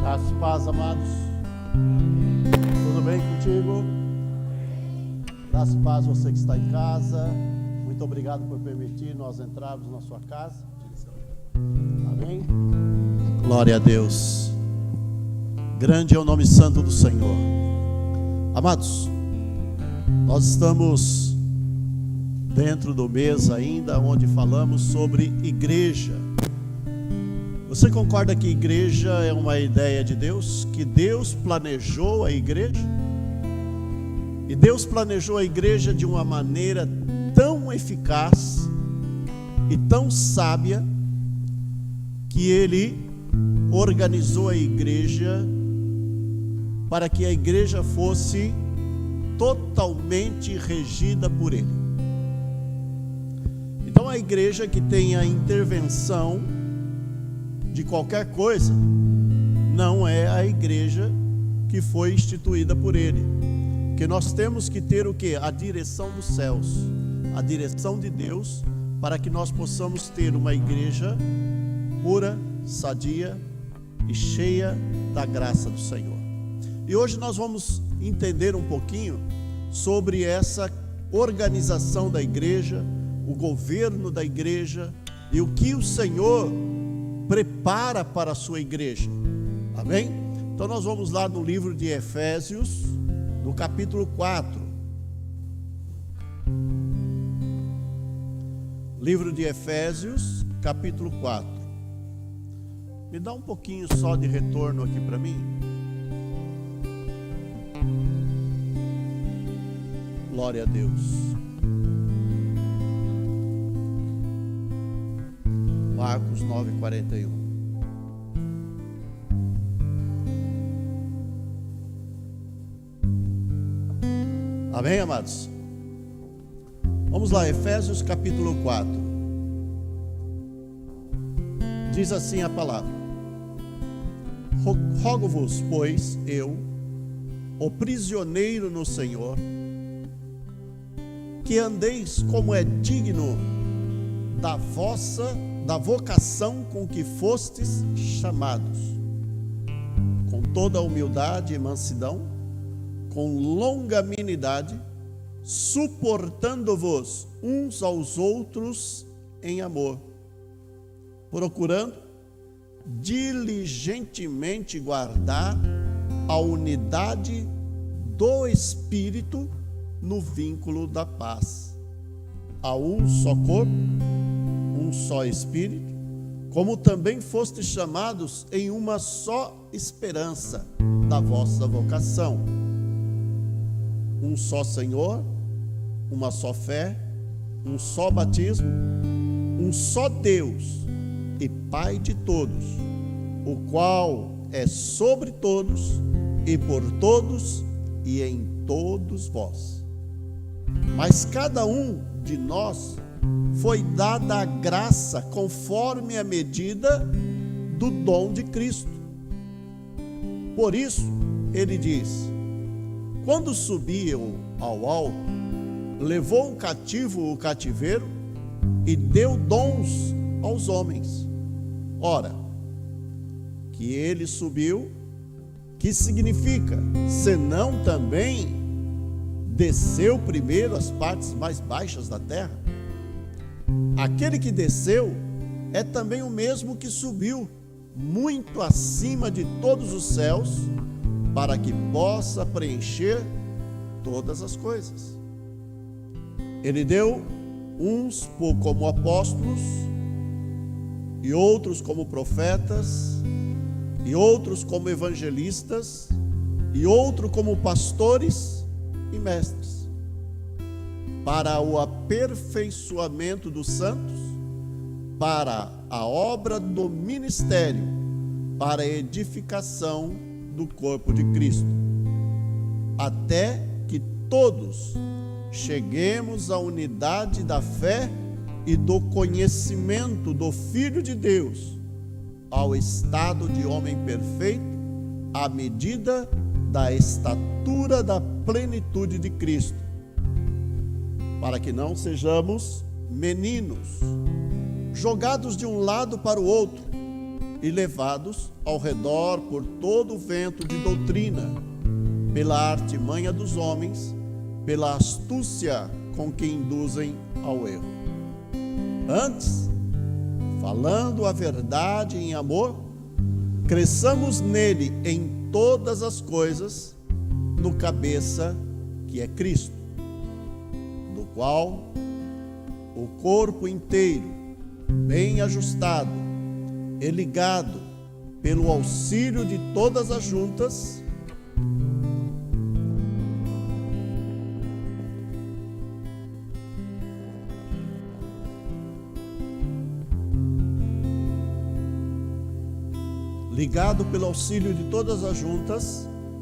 Graças e paz, amados. Tudo bem contigo? Graças e paz, você que está em casa. Muito obrigado por permitir nós entrarmos na sua casa. Amém? Glória a Deus. Grande é o nome santo do Senhor. Amados, nós estamos dentro do mês ainda, onde falamos sobre igreja. Você concorda que igreja é uma ideia de Deus? Que Deus planejou a igreja? E Deus planejou a igreja de uma maneira tão eficaz e tão sábia, que Ele organizou a igreja para que a igreja fosse totalmente regida por Ele. Então a igreja que tem a intervenção de qualquer coisa não é a igreja que foi instituída por Ele. Porque nós temos que ter o quê? A direção dos céus, a direção de Deus, para que nós possamos ter uma igreja pura, sadia e cheia da graça do Senhor. E hoje nós vamos entender um pouquinho sobre essa organização da igreja, o governo da igreja e o que o Senhor prepara para a sua igreja. Amém? Então nós vamos lá no livro de Efésios, no capítulo 4. Livro de Efésios, capítulo 4. Me dá um pouquinho só de retorno aqui para mim. Glória a Deus. Marcos 9:41. Amém, amados? Vamos lá, Efésios capítulo 4. Diz assim a palavra: Rogo-vos, pois, eu, o prisioneiro no Senhor, que andeis como é digno da vocação com que fostes chamados, com toda a humildade e mansidão, com longanimidade, suportando-vos uns aos outros em amor, procurando diligentemente guardar a unidade do Espírito no vínculo da paz. Há um só corpo, um só Espírito, como também fostes chamados em uma só esperança da vossa vocação. Um só Senhor, uma só fé, um só batismo, um só Deus e Pai de todos, o qual é sobre todos e por todos e em todos vós. Mas cada um de nós foi dada a graça conforme a medida do dom de Cristo. Por isso, ele diz: quando subiu ao alto, levou o cativo o cativeiro e deu dons aos homens. Ora, que ele subiu, que significa, senão também desceu primeiro às partes mais baixas da terra? Aquele que desceu é também o mesmo que subiu muito acima de todos os céus, para que possa preencher todas as coisas. Ele deu uns como apóstolos, e outros como profetas, e outros como evangelistas, e outros como pastores e mestres, para o aperfeiçoamento dos santos, para a obra do ministério, para a edificação do corpo de Cristo, até que todos cheguemos à unidade da fé e do conhecimento do Filho de Deus, ao estado de homem perfeito, à medida da estatura da plenitude de Cristo, para que não sejamos meninos, jogados de um lado para o outro, e levados ao redor por todo o vento de doutrina, pela artimanha dos homens, pela astúcia com que induzem ao erro. Antes, falando a verdade em amor, cresçamos nele em todas as coisas, no cabeça que é Cristo, do qual o corpo inteiro, bem ajustado e ligado pelo auxílio de todas as juntas,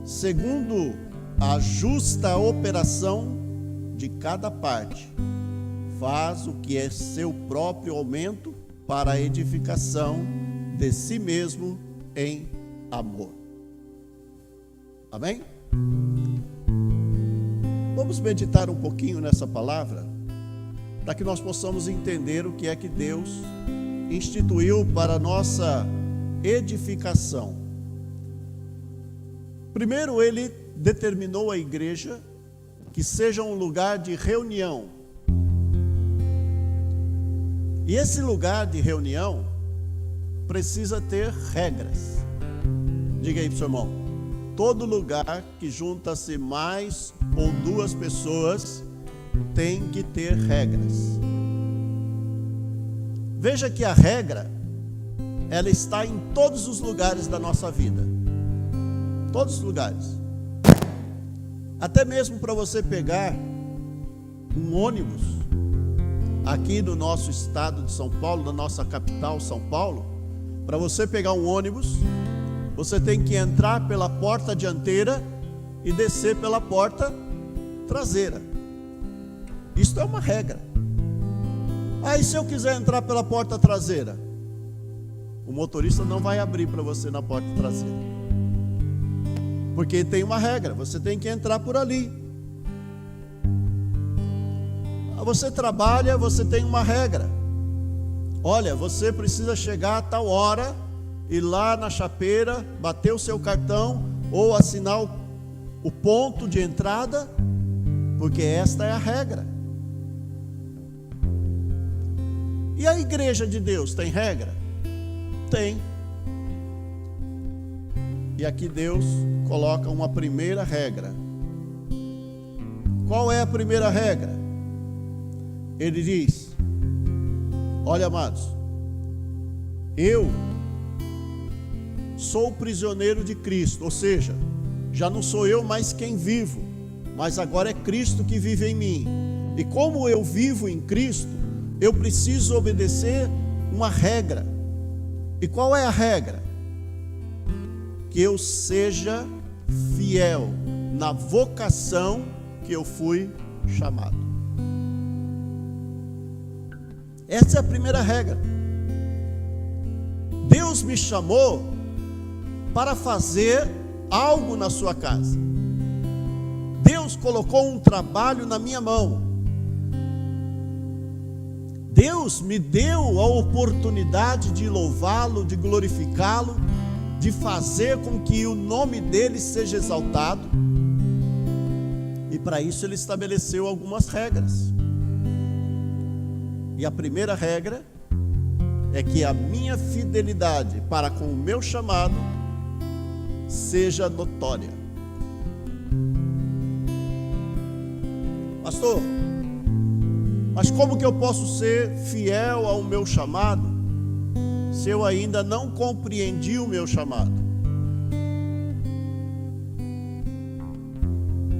segundo a justa operação de cada parte, faz o que é seu próprio aumento para a edificação de si mesmo em amor. Amém? Vamos meditar um pouquinho nessa palavra, para que nós possamos entender o que é que Deus instituiu para a nossa edificação. Primeiro, Ele determinou a igreja que seja um lugar de reunião. E esse lugar de reunião precisa ter regras. Diga aí para o seu irmão: todo lugar que junta-se mais ou duas pessoas tem que ter regras. Veja que a regra, ela está em todos os lugares da nossa vida. Todos os lugares. Até mesmo para você pegar um ônibus aqui no nosso estado de São Paulo, da nossa capital, São Paulo, para você pegar um ônibus, você tem que entrar pela porta dianteira e descer pela porta traseira. Isto é uma regra. Aí, se eu quiser entrar pela porta traseira, o motorista não vai abrir para você na porta traseira, porque tem uma regra, você tem que entrar por ali. Você trabalha, você tem uma regra. Olha, você precisa chegar a tal hora, ir lá na chapeira, bater o seu cartão ou assinar o ponto de entrada, porque esta é a regra. E a igreja de Deus tem regra? Tem. E aqui Deus coloca uma primeira regra. Qual é a primeira regra? Ele diz: olha, amados, eu sou prisioneiro de Cristo, ou seja, já não sou eu mais quem vivo, mas agora é Cristo que vive em mim. E como eu vivo em Cristo, eu preciso obedecer uma regra. E qual é a regra? Que eu seja fiel na vocação que eu fui chamado. Essa é a primeira regra. Deus me chamou para fazer algo na sua casa. Deus colocou um trabalho na minha mão. Deus me deu a oportunidade de louvá-lo, de glorificá-lo, de fazer com que o nome dele seja exaltado. E para isso ele estabeleceu algumas regras. E a primeira regra é que a minha fidelidade para com o meu chamado seja notória. Pastor, mas como que eu posso ser fiel ao meu chamado se eu ainda não compreendi o meu chamado?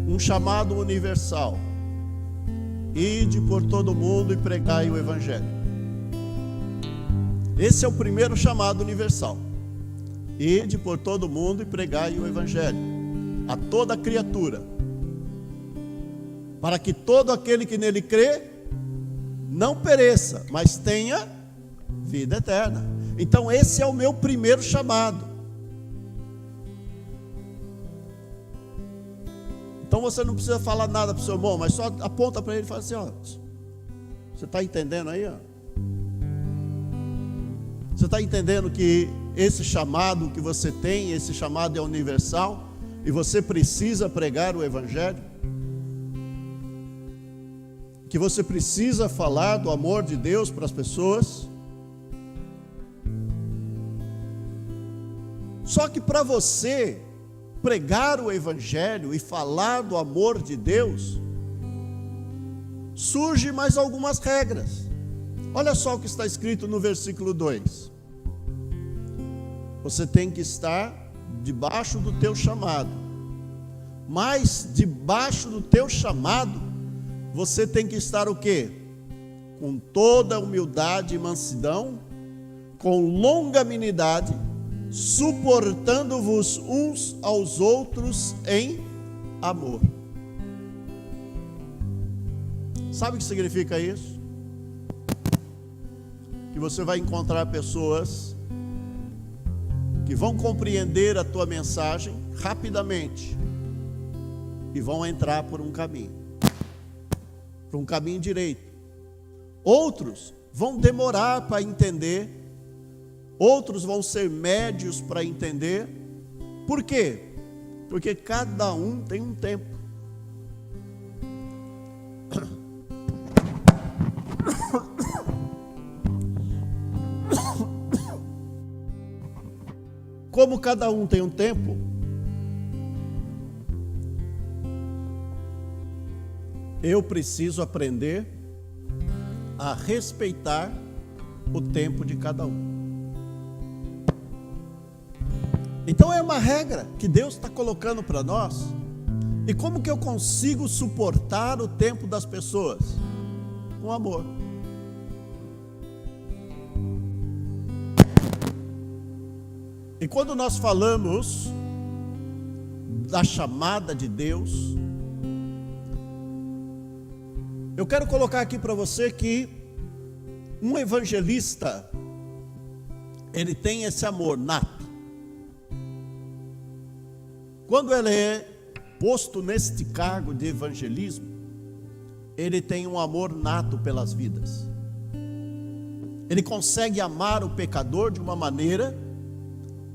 Um chamado universal. Ide por todo mundo e pregai o Evangelho. Esse é o primeiro chamado universal. Ide por todo mundo e pregai o Evangelho a toda criatura, para que todo aquele que nele crê não pereça, mas tenha vida eterna. Então esse é o meu primeiro chamado. Então você não precisa falar nada para o seu irmão, mas só aponta para ele e fala assim: ó, você está entendendo aí? Ó? Você está entendendo que esse chamado que você tem, esse chamado é universal e você precisa pregar o Evangelho? Que você precisa falar do amor de Deus para as pessoas? Só que para você pregar o Evangelho e falar do amor de Deus, surgem mais algumas regras. Olha só o que está escrito no versículo 2. Você tem que estar debaixo do teu chamado. Mas debaixo do teu chamado, você tem que estar o quê? Com toda humildade e mansidão, com longanimidade, suportando-vos uns aos outros em amor. Sabe o que significa isso? Que você vai encontrar pessoas que vão compreender a tua mensagem rapidamente e vão entrar por um caminho direito. Outros vão demorar para entender, outros vão ser médios para entender. Por quê? Porque cada um tem um tempo. Como cada um tem um tempo, eu preciso aprender a respeitar o tempo de cada um. Então é uma regra que Deus está colocando para nós. E como que eu consigo suportar o tempo das pessoas? Com amor. E quando nós falamos da chamada de Deus, eu quero colocar aqui para você que um evangelista, ele tem esse amor nato. Quando ele é posto neste cargo de evangelismo, ele tem um amor nato pelas vidas. Ele consegue amar o pecador de uma maneira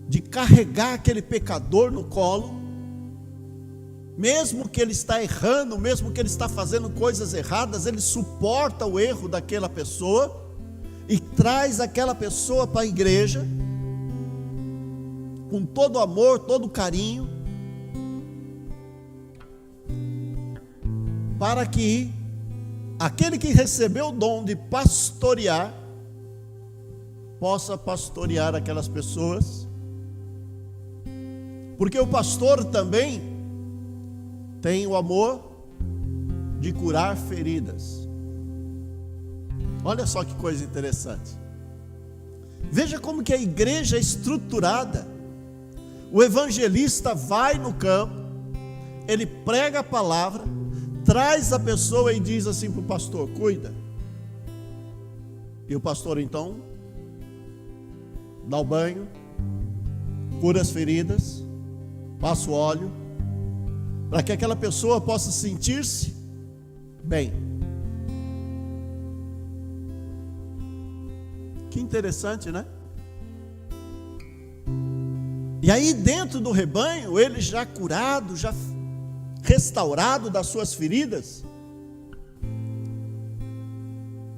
de carregar aquele pecador no colo, mesmo que ele está errando, mesmo que ele está fazendo coisas erradas, ele suporta o erro daquela pessoa e traz aquela pessoa para a igreja com todo amor, todo carinho, para que aquele que recebeu o dom de pastorear possa pastorear aquelas pessoas. Porque o pastor também tem o amor de curar feridas. Olha só que coisa interessante. Veja como que a igreja é estruturada. O evangelista vai no campo, ele prega a palavra, traz a pessoa e diz assim para o pastor: cuida. E o pastor então dá o banho, cura as feridas, passa o óleo, para que aquela pessoa possa sentir-se bem. Que interessante, né? E aí dentro do rebanho, ele já curado, já restaurado das suas feridas,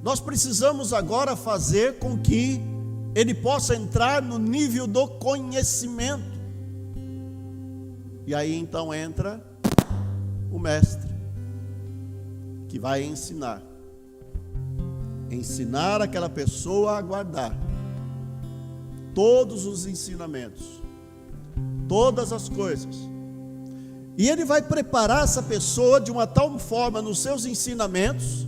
nós precisamos agora fazer com que ele possa entrar no nível do conhecimento. E aí então entra o mestre, que vai ensinar aquela pessoa a guardar todos os ensinamentos, todas as coisas. E ele vai preparar essa pessoa de uma tal forma nos seus ensinamentos,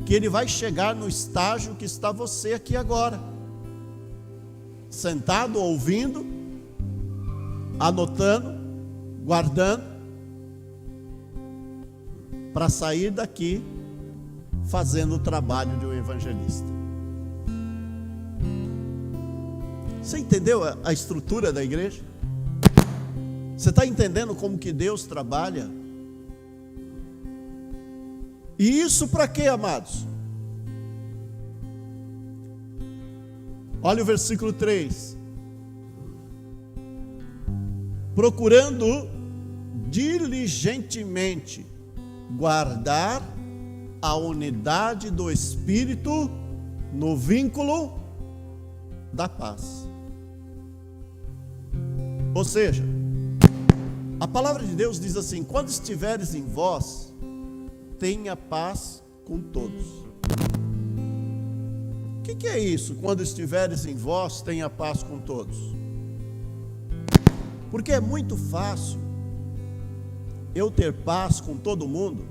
que ele vai chegar no estágio que está você aqui agora, sentado, ouvindo, anotando, guardando, para sair daqui fazendo o trabalho de um evangelista. Você entendeu a estrutura da igreja? Você está entendendo como que Deus trabalha? E isso para quê, amados? Olha o versículo 3. Procurando diligentemente guardar a unidade do Espírito no vínculo da paz. Ou seja, a palavra de Deus diz assim: quando estiveres em vós, tenha paz com todos. O que é isso? Quando estiveres em vós, tenha paz com todos. Porque é muito fácil eu ter paz com todo mundo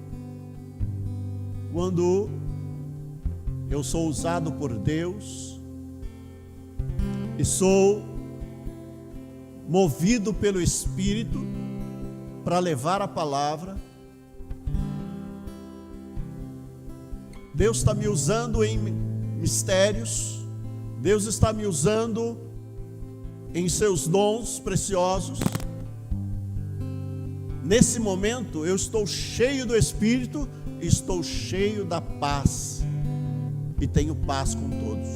quando eu sou usado por Deus e sou movido pelo Espírito para levar a palavra. Deus está me usando em mistérios, Deus está me usando em seus dons preciosos. Nesse momento eu estou cheio do Espírito, estou cheio da paz e tenho paz com todos.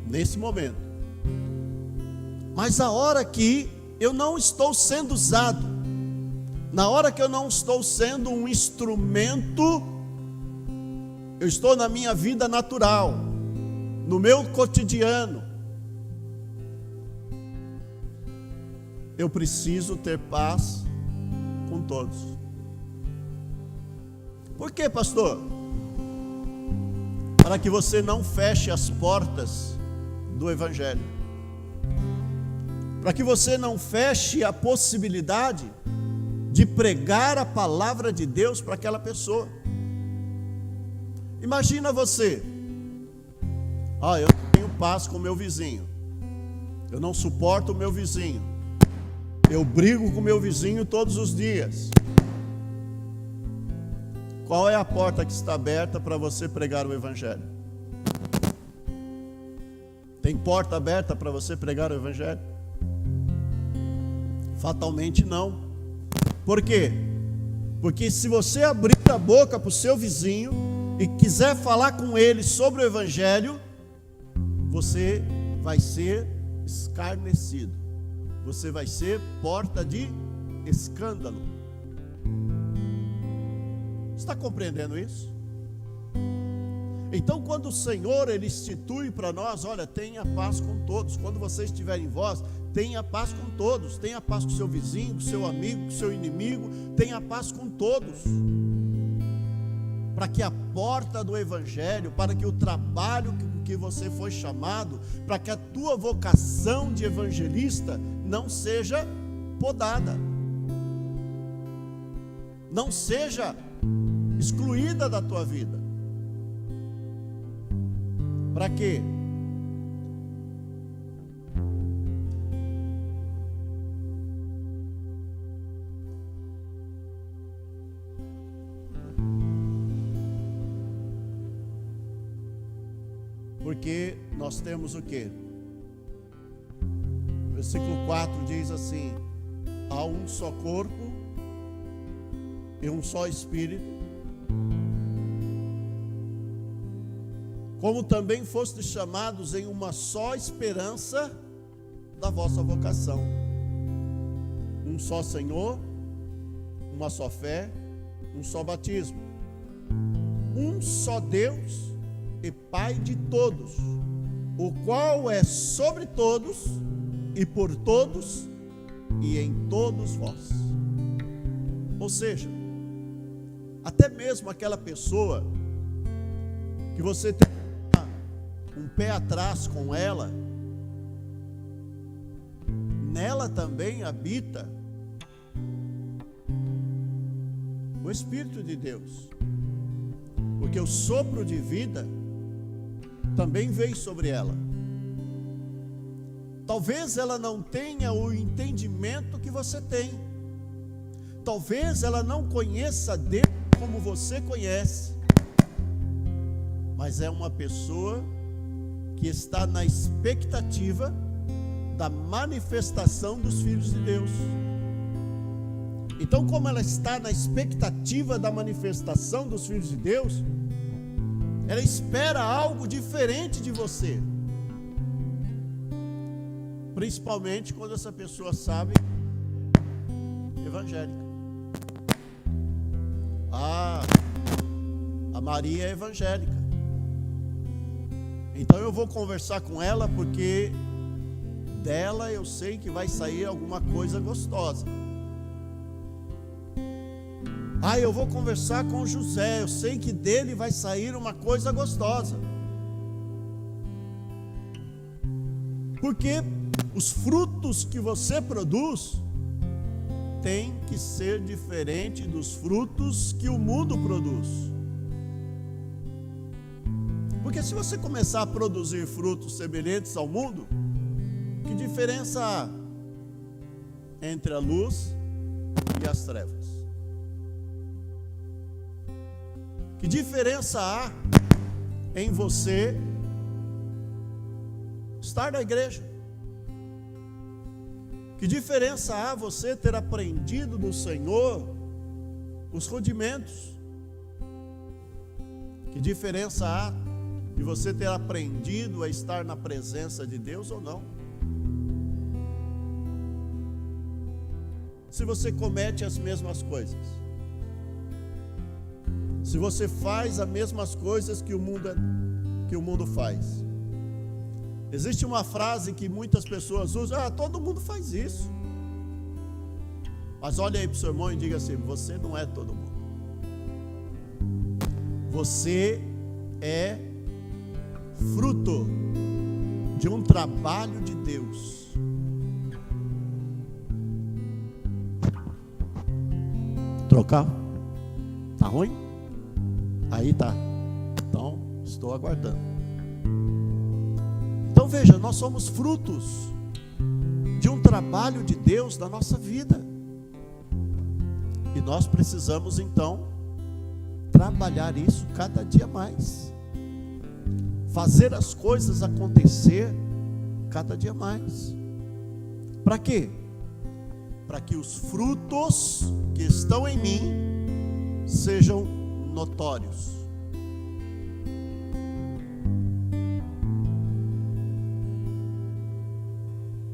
Nesse momento. Mas a hora que eu não estou sendo usado, na hora que eu não estou sendo um instrumento, eu estou na minha vida natural, no meu cotidiano, eu preciso ter paz com todos. Por quê, pastor? Para que você não feche as portas do Evangelho, para que você não feche a possibilidade de pregar a palavra de Deus para aquela pessoa. Imagina você: eu não tenho paz com o meu vizinho, eu não suporto o meu vizinho, eu brigo com o meu vizinho todos os dias. Qual é a porta que está aberta para você pregar o Evangelho? Tem porta aberta para você pregar o Evangelho? Fatalmente não. Por quê? Porque se você abrir a boca para o seu vizinho e quiser falar com ele sobre o Evangelho, você vai ser escarnecido, você vai ser porta de escândalo. Está compreendendo isso? Então, quando o Senhor Ele institui para nós: olha, tenha paz com todos. Quando você estiver em vós, tenha paz com todos. Tenha paz com o seu vizinho, com o seu amigo, com o seu inimigo. Tenha paz com todos. Para que a porta do Evangelho, para que o trabalho que você foi chamado, para que a tua vocação de evangelista não seja podada, não seja excluída da tua vida. Para quê? Porque nós temos o quê? Versículo 4 diz assim: há um só corpo e um só Espírito, como também fostes chamados em uma só esperança da vossa vocação. Um só Senhor, uma só fé, um só batismo. Um só Deus e Pai de todos, o qual é sobre todos e por todos e em todos vós. Ou seja, até mesmo aquela pessoa que você tem um pé atrás com ela, nela também habita o Espírito de Deus, porque o sopro de vida também veio sobre ela. Talvez ela não tenha o entendimento que você tem, talvez ela não conheça Deus como você conhece, mas é uma pessoa que está na expectativa da manifestação dos filhos de Deus. Então, como ela está na expectativa da manifestação dos filhos de Deus, ela espera algo diferente de você. Principalmente quando essa pessoa sabe evangélica. A Maria é evangélica. Então eu vou conversar com ela porque dela eu sei que vai sair alguma coisa gostosa. Eu vou conversar com o José, eu sei que dele vai sair uma coisa gostosa. Porque os frutos que você produz têm que ser diferentes dos frutos que o mundo produz. Porque se você começar a produzir frutos semelhantes ao mundo, que diferença há entre a luz e as trevas? Que diferença há em você estar na igreja? Que diferença há você ter aprendido do Senhor os rudimentos? Que diferença há de você ter aprendido a estar na presença de Deus ou não? Se você comete as mesmas coisas, se você faz as mesmas coisas que o mundo faz. Existe uma frase que muitas pessoas usam: todo mundo faz isso. Mas olha aí para o seu irmão e diga assim: você não é todo mundo. Você é fruto de um trabalho de Deus. Trocar? Tá ruim? Aí tá. Então, estou aguardando. Então veja, nós somos frutos de um trabalho de Deus na nossa vida. E nós precisamos então trabalhar isso cada dia mais. Fazer as coisas acontecer cada dia mais. Para quê? Para que os frutos que estão em mim sejam notórios.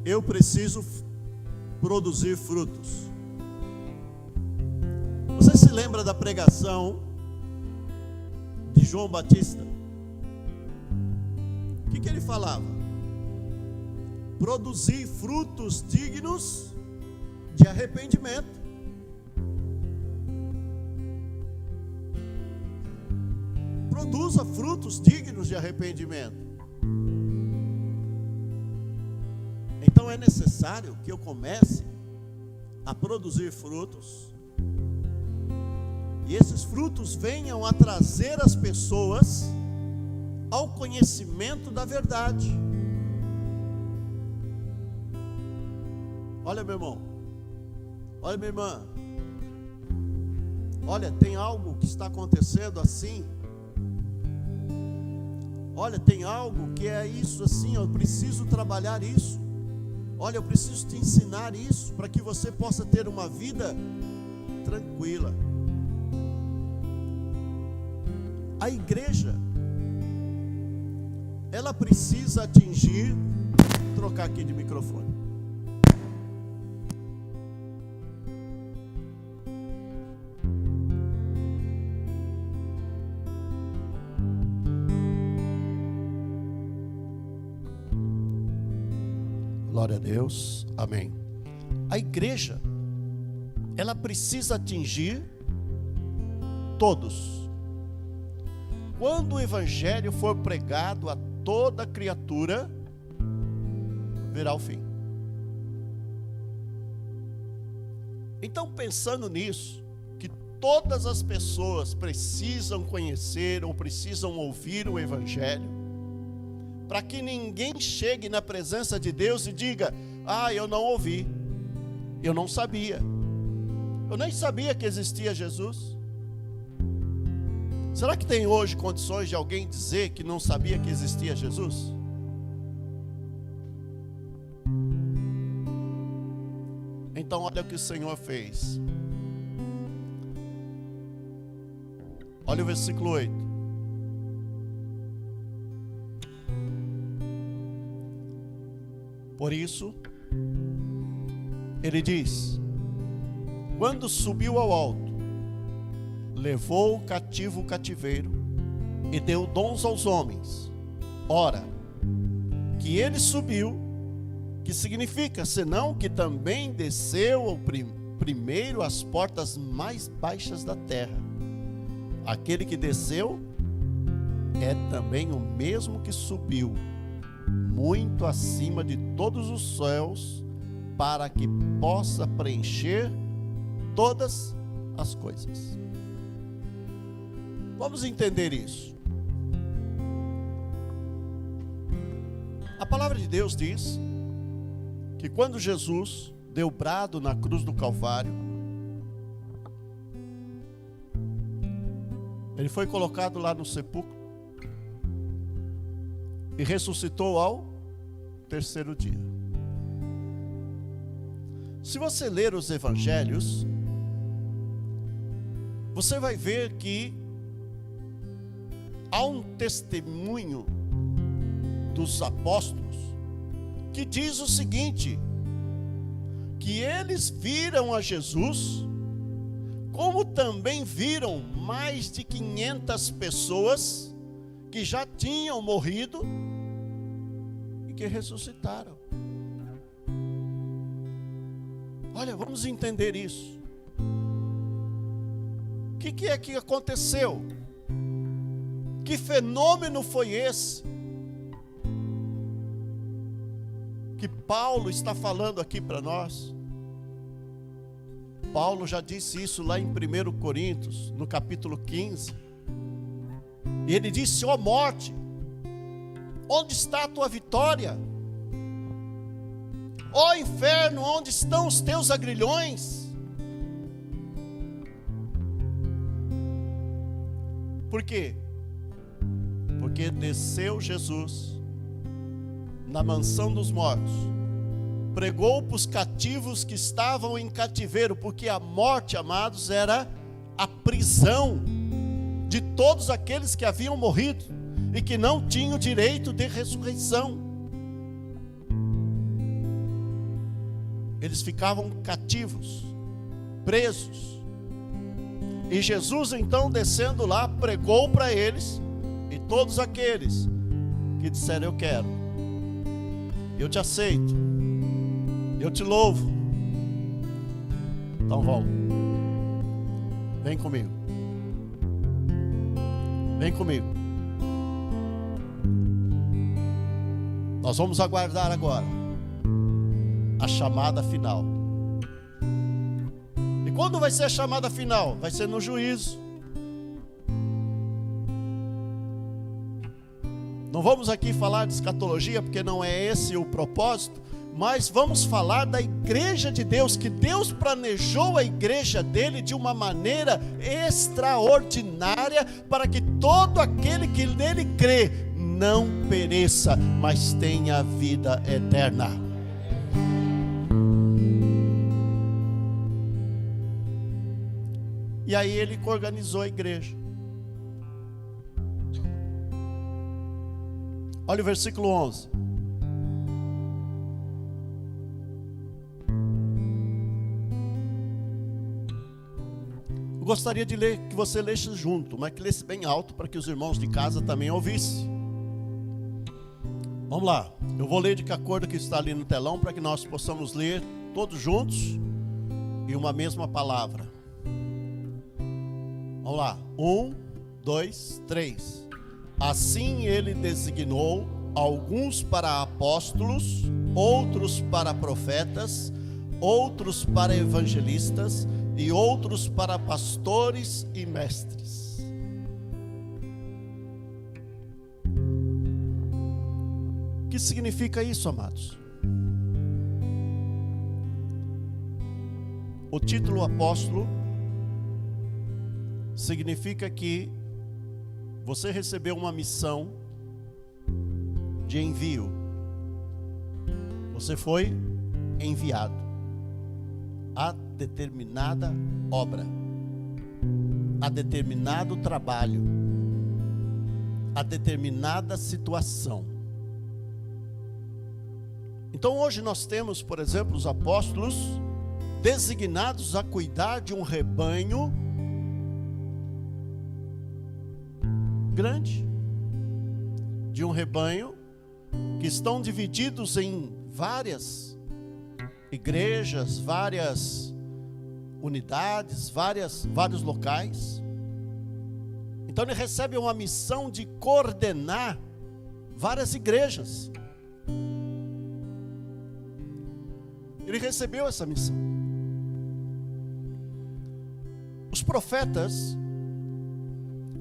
Eu preciso produzir frutos. Você se lembra da pregação de João Batista? O que ele falava? Produzir frutos dignos de arrependimento. Produza frutos dignos de arrependimento. Então é necessário que eu comece a produzir frutos, e esses frutos venham a trazer as pessoas ao conhecimento da verdade. Olha, meu irmão, olha, minha irmã, olha, tem algo que está acontecendo assim. Olha, tem algo que é isso assim, eu preciso trabalhar isso. Olha, eu preciso te ensinar isso para que você possa ter uma vida tranquila. A igreja, ela precisa atingir, vou trocar aqui de microfone. Glória a Deus, amém. A igreja, ela precisa atingir todos. Quando o evangelho for pregado a toda criatura, verá o fim. Então, pensando nisso, que todas as pessoas precisam conhecer ou precisam ouvir o evangelho, para que ninguém chegue na presença de Deus e diga: eu não ouvi, eu não sabia, eu nem sabia que existia Jesus. Será que tem hoje condições de alguém dizer que não sabia que existia Jesus? Então olha o que o Senhor fez. Olha o versículo 8. Por isso, ele diz: quando subiu ao alto, levou o cativo o cativeiro e deu dons aos homens. Ora, que ele subiu, que significa, senão que também desceu ao primeiro às portas mais baixas da terra. Aquele que desceu é também o mesmo que subiu muito acima de todos os céus, para que possa preencher todas as coisas. Vamos entender isso. A palavra de Deus diz que quando Jesus deu brado na cruz do Calvário, ele foi colocado lá no sepulcro e ressuscitou ao terceiro dia. Se você ler os evangelhos, você vai ver que há um testemunho dos apóstolos que diz o seguinte: que eles viram a Jesus, como também viram mais de 500 pessoas que já tinham morrido e que ressuscitaram. Olha, vamos entender isso. O que é que aconteceu? Que fenômeno foi esse que Paulo está falando aqui para nós? Paulo já disse isso lá em 1 Coríntios, no capítulo 15. E ele disse: ó morte, onde está a tua vitória? Ó inferno, onde estão os teus agrilhões? Por quê? Porque desceu Jesus na mansão dos mortos, pregou para os cativos que estavam em cativeiro, porque a morte, amados, era a prisão de todos aqueles que haviam morrido e que não tinham direito de ressurreição. Eles ficavam cativos, presos. E Jesus então, descendo lá, pregou para eles, e todos aqueles que disseram: eu quero, eu te aceito, eu te louvo, então vão, vem comigo, vem comigo. Nós vamos aguardar agora a chamada final. E quando vai ser a chamada final? Vai ser no juízo. Não vamos aqui falar de escatologia, porque não é esse o propósito, mas vamos falar da igreja de Deus, que Deus planejou a igreja dele de uma maneira extraordinária, para que todo aquele que nele crê não pereça, mas tenha vida eterna. E aí ele organizou a igreja. Olha o versículo 11. Eu gostaria de ler, que você lesse junto, mas que lesse bem alto, para que os irmãos de casa também ouvissem. Vamos lá, eu vou ler de acordo com o que está ali no telão, para que nós possamos ler todos juntos e uma mesma palavra. Vamos lá, 1, 2, 3. Assim ele designou alguns para apóstolos, outros para profetas, outros para evangelistas e outros para pastores e mestres. O que significa isso, amados? O título apóstolo significa que você recebeu uma missão de envio. Você foi enviado a determinada obra, a determinado trabalho, a determinada situação. Então hoje nós temos, por exemplo, os apóstolos designados a cuidar de um rebanho grande, de um rebanho que estão divididos em várias igrejas, várias unidades, vários locais. Então ele recebe uma missão de coordenar várias igrejas. Ele recebeu essa missão. Os profetas,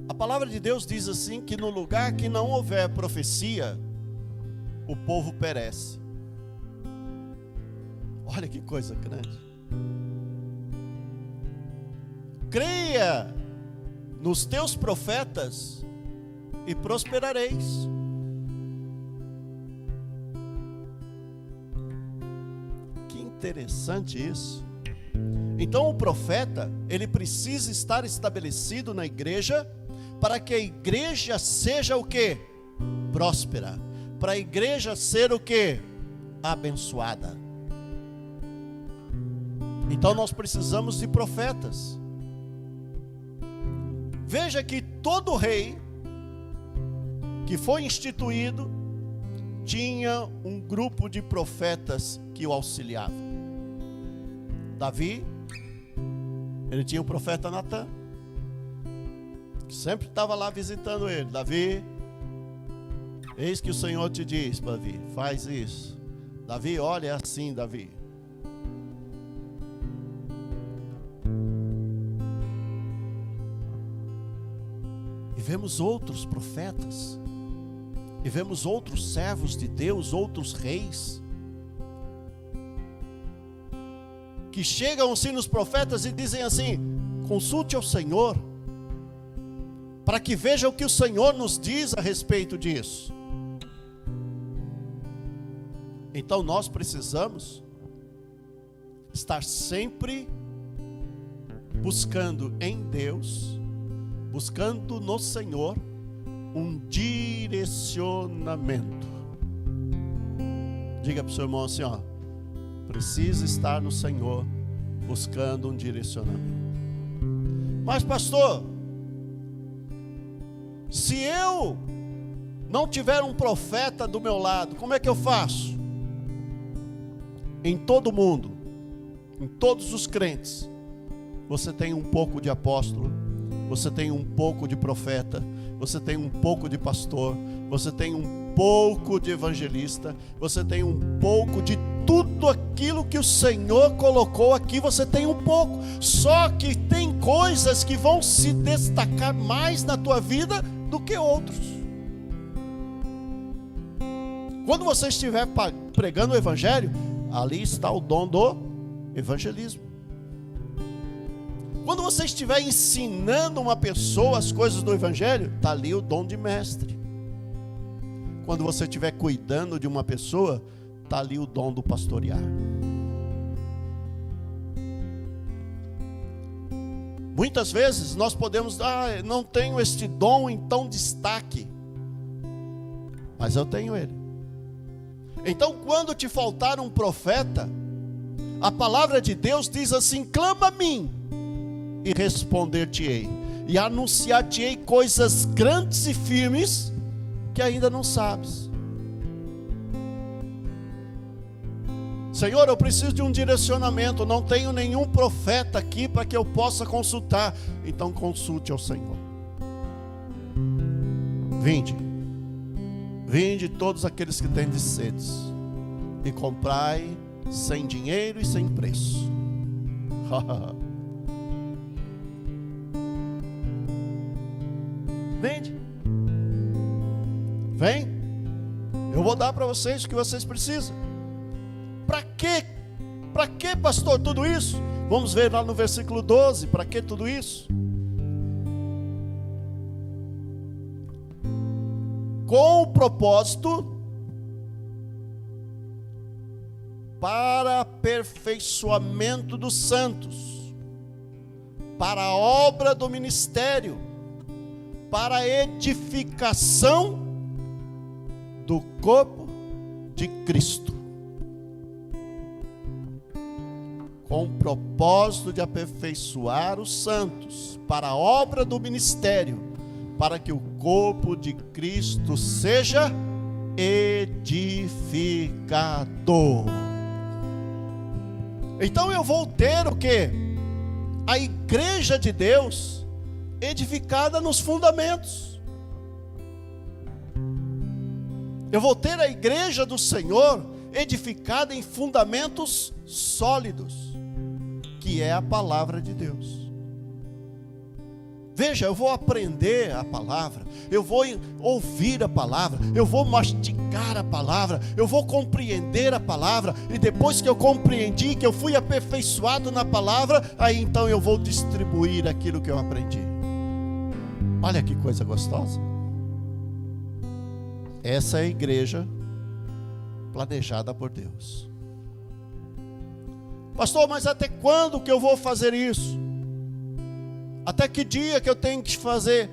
a palavra de Deus diz assim, que no lugar que não houver profecia, o povo perece. Olha que coisa grande. Creia nos teus profetas e prosperareis. Que interessante isso. Então o profeta, ele precisa estar estabelecido na igreja, para que a igreja seja o quê? Próspera. Para a igreja ser o quê? Abençoada. Então nós precisamos de profetas. Veja que todo rei que foi instituído tinha um grupo de profetas que o auxiliavam. Davi, ele tinha o profeta Natã, que sempre estava lá visitando ele. Davi, eis que o Senhor te diz, Davi, faz isso. Davi, olha, é assim, Davi. E vemos outros profetas, e vemos outros servos de Deus, outros reis, que chegam assim nos profetas e dizem assim: consulte ao Senhor, para que veja o que o Senhor nos diz a respeito disso. Então nós precisamos estar sempre buscando em Deus, buscando no Senhor um direcionamento. Diga para o seu irmão assim, ó: precisa estar no Senhor buscando um direcionamento. Mas pastor, se eu não tiver um profeta do meu lado, como é que eu faço? Em todo mundo, em todos os crentes, você tem um pouco de apóstolo, você tem um pouco de profeta, você tem um pouco de pastor, você tem um pouco de evangelista, você tem um pouco de tudo aquilo que o Senhor colocou aqui, você tem um pouco. Só que tem coisas que vão se destacar mais na tua vida do que outros. Quando você estiver pregando o evangelho, ali está o dom do evangelismo. Quando você estiver ensinando uma pessoa as coisas do evangelho, está ali o dom de mestre. Quando você estiver cuidando de uma pessoa, está ali o dom do pastorear. Muitas vezes nós podemos, não tenho este dom, então destaque. Mas eu tenho ele. Então quando te faltar um profeta, a palavra de Deus diz assim: clama a mim e responder-te-ei, e anunciar-te-ei coisas grandes e firmes que ainda não sabes. Senhor, eu preciso de um direcionamento, não tenho nenhum profeta aqui para que eu possa consultar. Então consulte ao Senhor. Vinde todos aqueles que têm de sedes, e comprai sem dinheiro e sem preço. Vende. Vem. Eu vou dar para vocês o que vocês precisam. Para quê? Para que, pastor, tudo isso? Vamos ver lá no versículo 12. Para que tudo isso? Com o propósito para aperfeiçoamento dos santos, para a obra do ministério, para a edificação do corpo de Cristo. com o propósito de aperfeiçoar os santos para a obra do ministério, para que o corpo de Cristo seja edificado. Então eu vou ter o quê? A igreja de Deus edificada nos fundamentos. Eu vou ter a igreja do Senhor edificada em fundamentos sólidos, que é a palavra de Deus. Veja, eu vou aprender a palavra, eu vou ouvir a palavra, eu vou mastigar a palavra, eu vou compreender a palavra, e depois que eu compreendi, que eu fui aperfeiçoado na palavra, aí então eu vou distribuir aquilo que eu aprendi. Olha que coisa gostosa. Essa é a igreja planejada por Deus. Pastor, mas até quando que eu vou fazer isso? Até que dia que eu tenho que fazer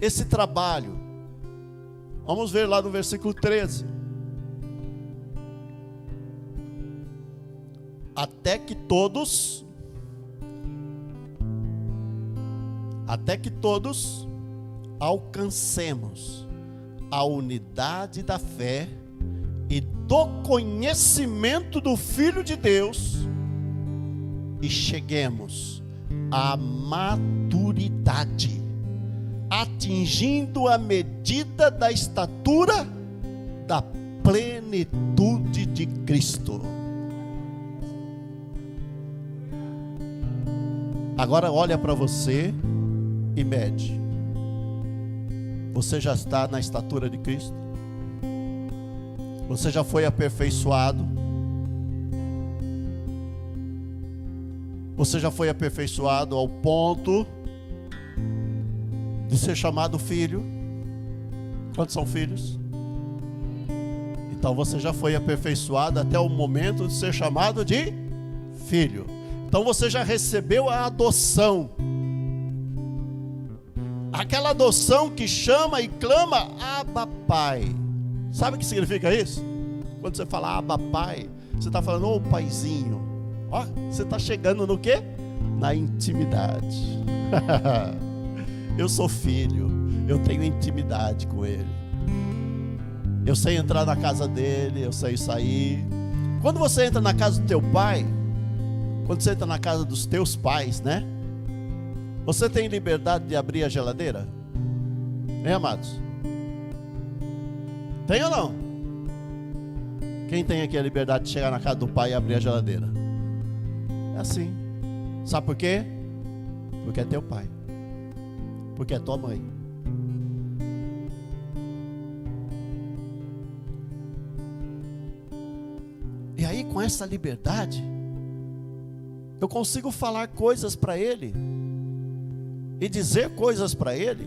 esse trabalho? Vamos ver lá no versículo 13. Até que todos alcancemos a unidade da fé e do conhecimento do Filho de Deus e cheguemos à maturidade, atingindo a medida da estatura da plenitude de Cristo. Agora olha para você e mede. Você já está na estatura de Cristo? Você já foi aperfeiçoado? Você já foi aperfeiçoado ao ponto de ser chamado filho? Quantos são filhos? Então você já foi aperfeiçoado até o momento de ser chamado de filho. Então você já recebeu a adoção. Aquela adoção que chama e clama Abba Pai. Sabe o que significa isso? Quando você fala Abba Pai, você está falando, ô paizinho. Ó, você está chegando no quê? Na intimidade. Eu sou filho, eu tenho intimidade com Ele. Eu sei entrar na casa dele, eu sei sair. Quando você entra na casa do teu pai, quando você entra na casa dos teus pais, né? Você tem liberdade de abrir a geladeira? Hein, amados? Tem ou não? Quem tem aqui a liberdade de chegar na casa do pai e abrir a geladeira? É assim. Sabe por quê? Porque é teu pai. Porque é tua mãe. E aí, com essa liberdade, eu consigo falar coisas para ele e dizer coisas para ele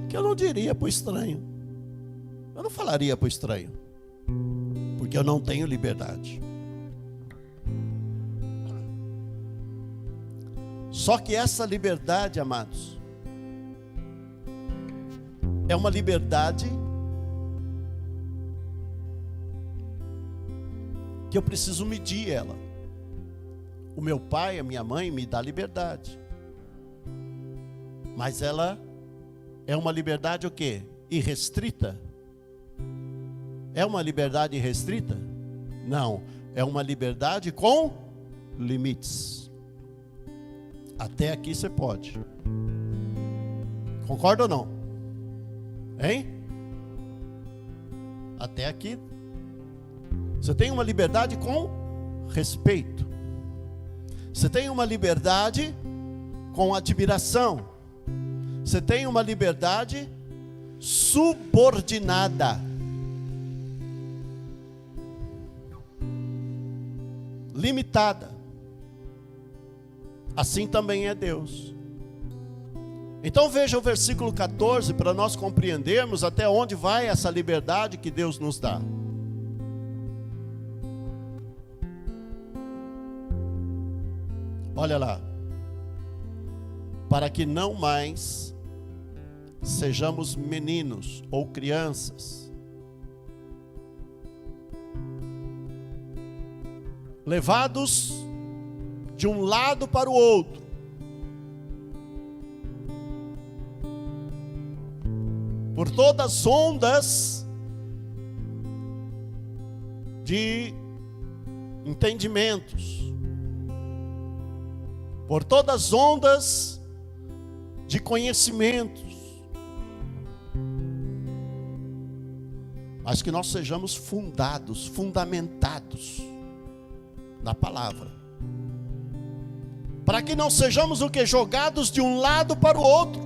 que eu não diria para o estranho. Eu não falaria para o estranho, porque eu não tenho liberdade. Só que essa liberdade, amados, é uma liberdade que eu preciso medir ela. O meu pai, a minha mãe me dá liberdade. Mas ela é uma liberdade o quê? Irrestrita? É uma liberdade irrestrita? Não, é uma liberdade com limites. Até aqui você pode. Concorda ou não? Hein? Até aqui. Você tem uma liberdade com respeito. Você tem uma liberdade com admiração. Você tem uma liberdade subordinada. Limitada. Assim também é Deus. Então veja o versículo 14 para nós compreendermos até onde vai essa liberdade que Deus nos dá. Olha lá. Para que não mais sejamos meninos ou crianças, levados de um lado para o outro. Por todas as ondas de entendimentos, por todas as ondas de conhecimentos, mas que nós sejamos fundados, fundamentados na palavra, para que não sejamos o que? Jogados de um lado para o outro,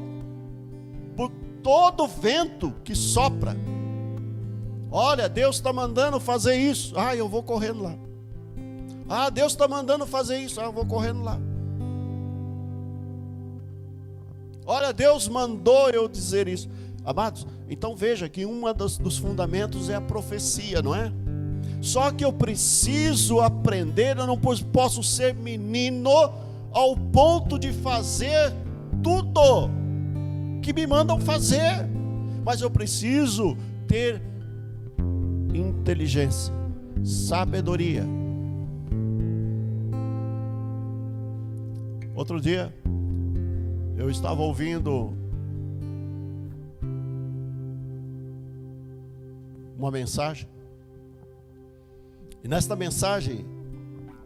por todo vento que sopra. Olha, Deus está mandando fazer isso, eu vou correndo lá. Deus está mandando fazer isso, eu vou correndo lá. Olha, Deus mandou eu dizer isso. Amados, então veja que um dos fundamentos é a profecia, não é? Só que eu preciso aprender, eu não posso ser menino ao ponto de fazer tudo que me mandam fazer, mas eu preciso ter inteligência, sabedoria. Outro dia eu estava ouvindo uma mensagem, e nesta mensagem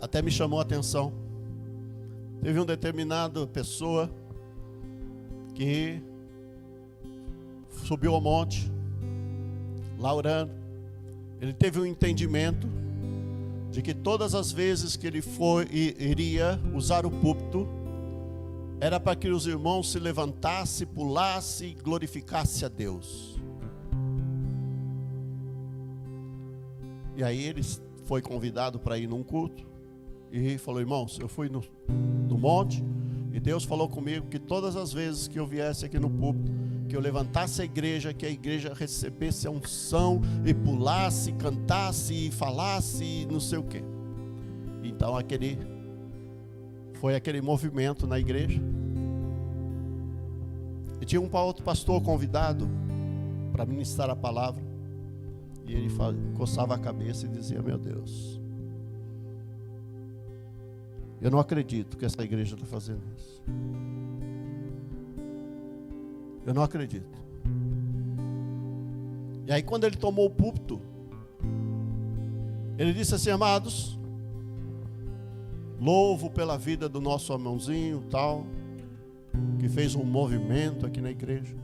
até me chamou a atenção. Teve uma determinada pessoa que subiu ao monte, lá orando. Ele teve um entendimento de que todas as vezes que ele iria usar o púlpito, era para que os irmãos se levantassem, pulassem e glorificassem a Deus. E aí ele foi convidado para ir num culto e falou: irmãos, eu fui no monte e Deus falou comigo que todas as vezes que eu viesse aqui no púlpito, que eu levantasse a igreja, que a igreja recebesse a unção e pulasse, cantasse e falasse e não sei o quê. Então foi aquele movimento na igreja. E tinha um outro pastor convidado para ministrar a palavra. E ele coçava a cabeça e dizia: meu Deus, eu não acredito que essa igreja está fazendo isso. Eu não acredito. E aí quando ele tomou o púlpito, ele disse assim: amados, louvo pela vida do nosso irmãozinho tal, que fez um movimento aqui na igreja.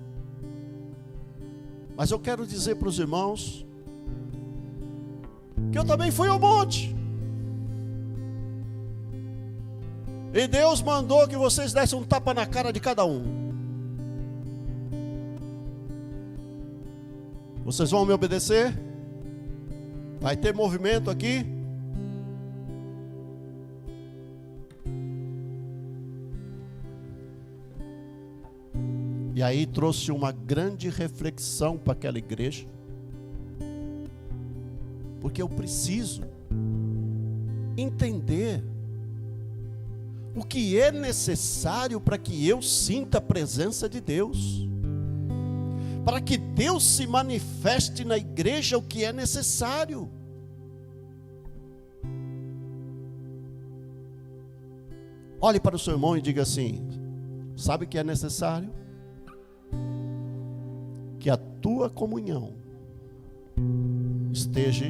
Mas eu quero dizer para os irmãos que eu também fui ao monte. E Deus mandou que vocês dessem um tapa na cara de cada um. Vocês vão me obedecer? Vai ter movimento aqui? E aí trouxe uma grande reflexão para aquela igreja. Porque eu preciso entender o que é necessário para que eu sinta a presença de Deus. Para que Deus se manifeste na igreja, o que é necessário. Olhe para o seu irmão e diga assim: sabe o que é necessário? Que a tua comunhão esteja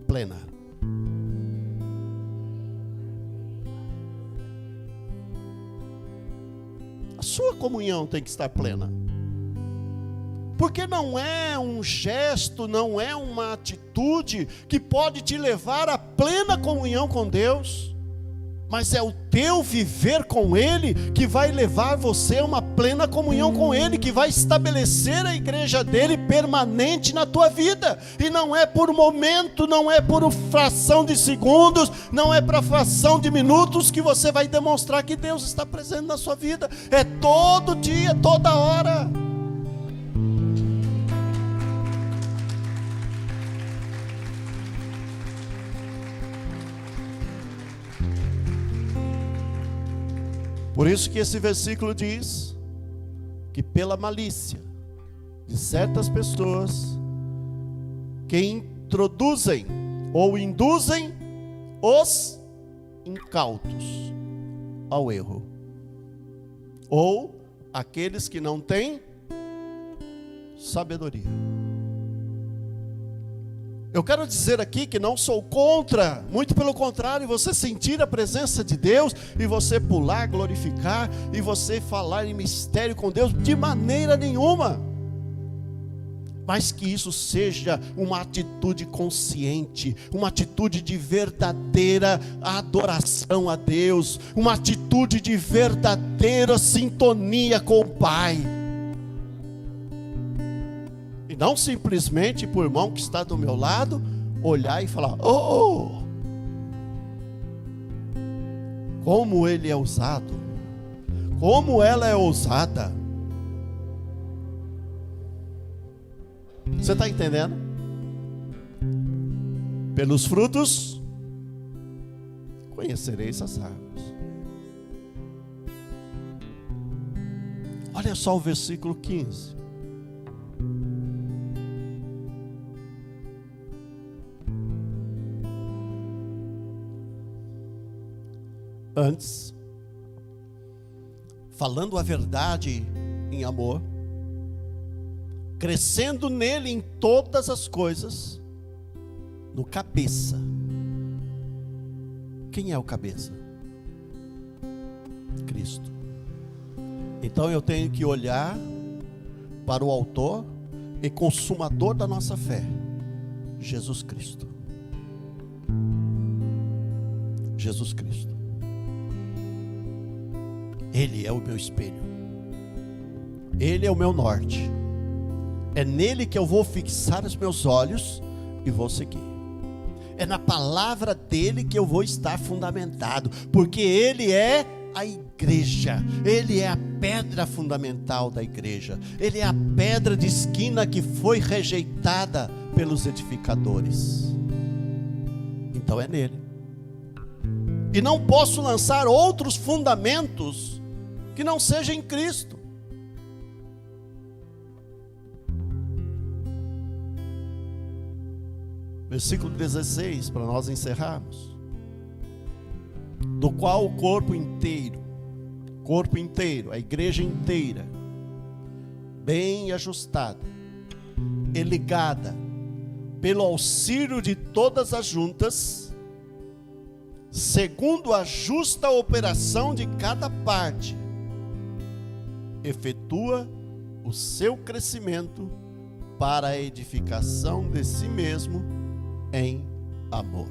plena. A sua comunhão tem que estar plena. Porque não é um gesto, não é uma atitude que pode te levar à plena comunhão com Deus, mas é o teu viver com Ele que vai levar você a uma plena comunhão com Ele, que vai estabelecer a igreja dele permanente na tua vida. E não é por momento, não é por fração de segundos, não é para fração de minutos que você vai demonstrar que Deus está presente na sua vida. É todo dia, toda hora. Por isso que esse versículo diz que pela malícia de certas pessoas que introduzem ou induzem os incautos ao erro, ou aqueles que não têm sabedoria. Eu quero dizer aqui que não sou contra, muito pelo contrário, você sentir a presença de Deus e você pular, glorificar e você falar em mistério com Deus, de maneira nenhuma. Mas que isso seja uma atitude consciente, uma atitude de verdadeira adoração a Deus, uma atitude de verdadeira sintonia com o Pai. E não simplesmente para o irmão que está do meu lado olhar e falar: oh, como ele é ousado, como ela é ousada. Você está entendendo? Pelos frutos conhecereis as árvores. Olha só o versículo 15. Antes, falando a verdade em amor, crescendo nele em todas as coisas, no cabeça. Quem é o cabeça? Cristo. Então eu tenho que olhar para o autor e consumador da nossa fé, Jesus Cristo. Jesus Cristo. Ele é o meu espelho. Ele é o meu norte. É nele que eu vou fixar os meus olhos e vou seguir. É na palavra dele que eu vou estar fundamentado, porque ele é a igreja. Ele é a pedra fundamental da igreja. Ele é a pedra de esquina que foi rejeitada pelos edificadores. Então é nele. E não posso lançar outros fundamentos que não seja em Cristo. Versículo 16, para nós encerrarmos. Do qual o corpo inteiro, a igreja inteira, bem ajustada e ligada, pelo auxílio de todas as juntas, segundo a justa operação de cada parte, efetua o seu crescimento para a edificação de si mesmo em amor.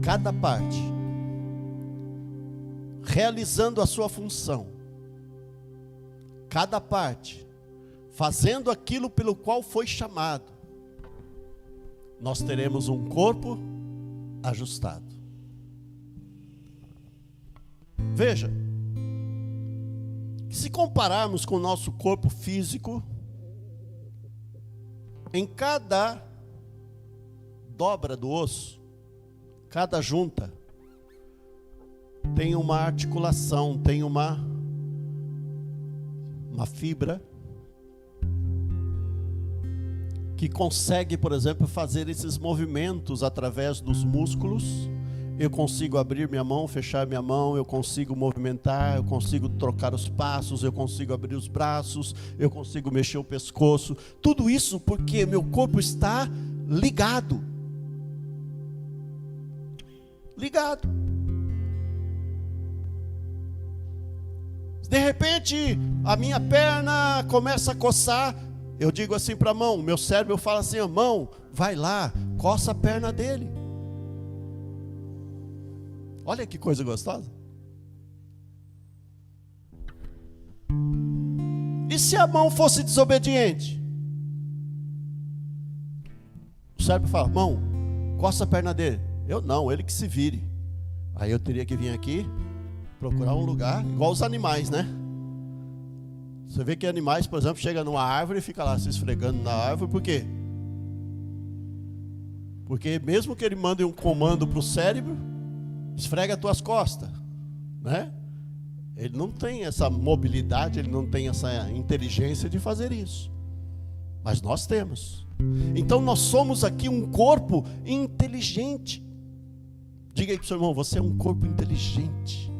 Cada parte realizando a sua função, cada parte fazendo aquilo pelo qual foi chamado, nós teremos um corpo ajustado. Veja, que se compararmos com o nosso corpo físico, em cada dobra do osso, cada junta, tem uma articulação, tem uma fibra que consegue, por exemplo, fazer esses movimentos através dos músculos. Eu consigo abrir minha mão, fechar minha mão, eu consigo movimentar, eu consigo trocar os passos, eu consigo abrir os braços, eu consigo mexer o pescoço. Tudo isso porque meu corpo está ligado. Ligado. De repente, a minha perna começa a coçar. Eu digo assim para a mão, meu cérebro fala assim: mão, vai lá, coça a perna dele. Olha que coisa gostosa. E se a mão fosse desobediente? O cérebro fala: mão, coça a perna dele. Eu não, ele que se vire. Aí eu teria que vir aqui, procurar um lugar, igual os animais, né? Você vê que animais, por exemplo, chegam numa árvore e fica lá se esfregando na árvore. Por quê? Porque mesmo que ele mande um comando para o cérebro, esfrega as tuas costas, né? Ele não tem essa mobilidade, ele não tem essa inteligência de fazer isso. Mas nós temos. Então nós somos aqui um corpo inteligente. Diga aí para o seu irmão, você é um corpo inteligente.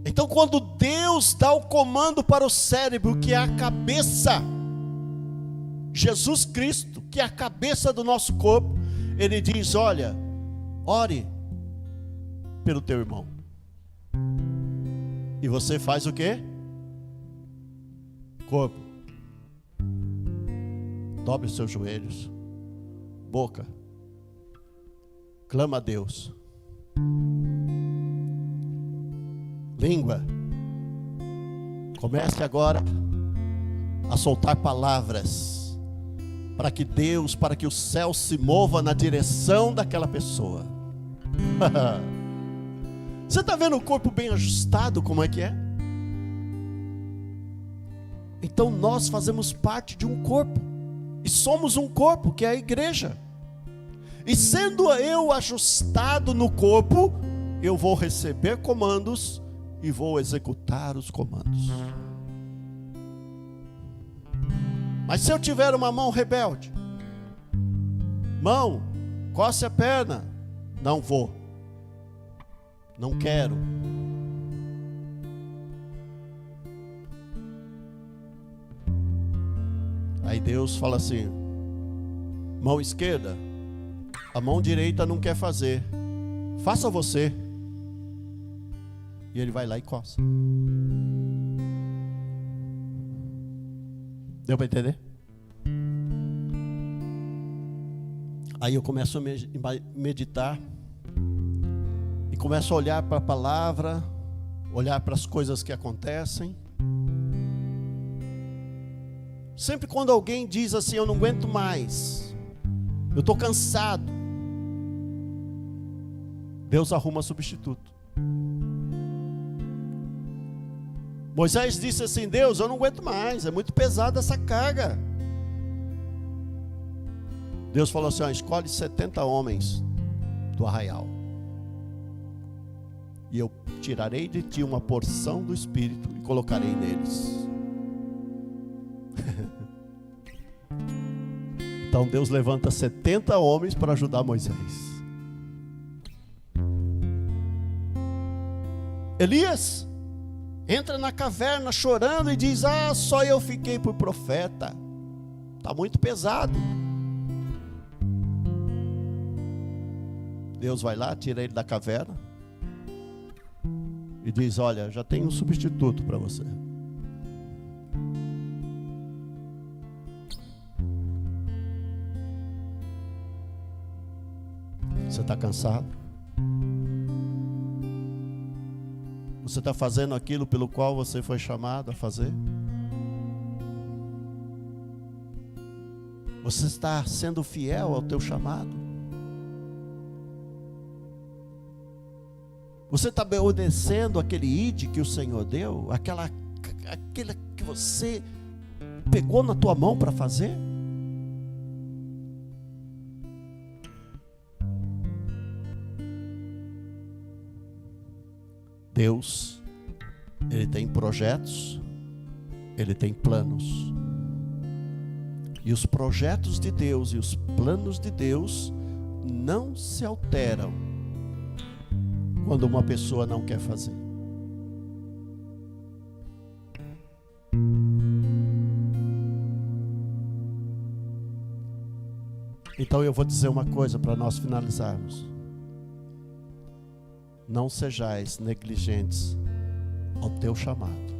Então quando Deus dá o comando para o cérebro, que é a cabeça, Jesus Cristo, que é a cabeça do nosso corpo, Ele diz, olha, ore pelo teu irmão. E você faz o quê? Corpo. Dobre os seus joelhos. Boca. Clama a Deus. Língua. Comece agora a soltar palavras para que Deus, para que o céu se mova na direção daquela pessoa. Você está vendo o corpo bem ajustado, como é que é? Então nós fazemos parte de um corpo, e somos um corpo, que é a igreja. E sendo eu ajustado no corpo, eu vou receber comandos e vou executar os comandos. Mas se eu tiver uma mão rebelde, mão, coce a perna, não vou, não quero. Aí Deus fala assim, mão esquerda, a mão direita não quer fazer, faça você. E ele vai lá e coça. Deu para entender? Aí eu começo a meditar e começo a olhar para a palavra, olhar para as coisas que acontecem. Sempre quando alguém diz assim, eu não aguento mais, eu estou cansado, Deus arruma substituto. Moisés disse assim, Deus, eu não aguento mais, é muito pesada essa carga. Deus falou assim, escolhe 70 homens do arraial, e eu tirarei de ti uma porção do Espírito e colocarei neles. Então Deus levanta 70 homens para ajudar Moisés. Elias entra na caverna chorando e diz, só eu fiquei por profeta, está muito pesado. Deus vai lá, tira ele da caverna e diz, olha, já tem um substituto para você. Você está cansado? Você está fazendo aquilo pelo qual você foi chamado a fazer? Você está sendo fiel ao teu chamado? Você está obedecendo aquele ide que o Senhor deu? Aquela que você pegou na tua mão para fazer? Deus, Ele tem projetos, Ele tem planos. E os projetos de Deus e os planos de Deus não se alteram quando uma pessoa não quer fazer. Então eu vou dizer uma coisa para nós finalizarmos. Não sejais negligentes ao teu chamado.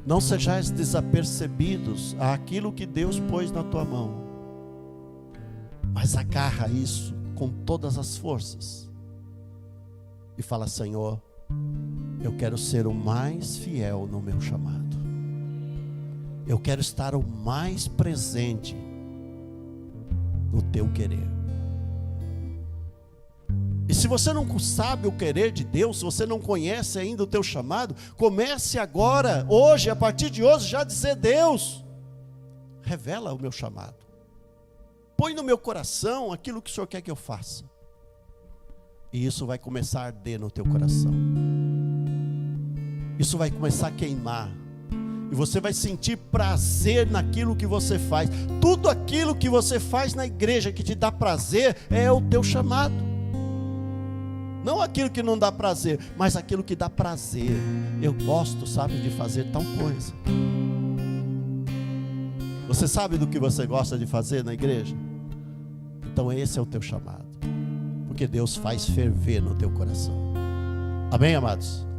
Não sejais desapercebidos àquilo que Deus pôs na tua mão. Mas agarra isso com todas as forças. E fala, Senhor, eu quero ser o mais fiel no meu chamado. Eu quero estar o mais presente no teu querer. E se você não sabe o querer de Deus, se você não conhece ainda o teu chamado, comece agora, hoje, a partir de hoje, já a dizer, Deus, revela o meu chamado. Põe no meu coração aquilo que o Senhor quer que eu faça. E isso vai começar a arder no teu coração. Isso vai começar a queimar. E você vai sentir prazer naquilo que você faz. Tudo aquilo que você faz na igreja que te dá prazer é o teu chamado. Não aquilo que não dá prazer, mas aquilo que dá prazer. Eu gosto, sabe, de fazer tal coisa. Você sabe do que você gosta de fazer na igreja? Então esse é o teu chamado. Porque Deus faz ferver no teu coração. Amém, amados?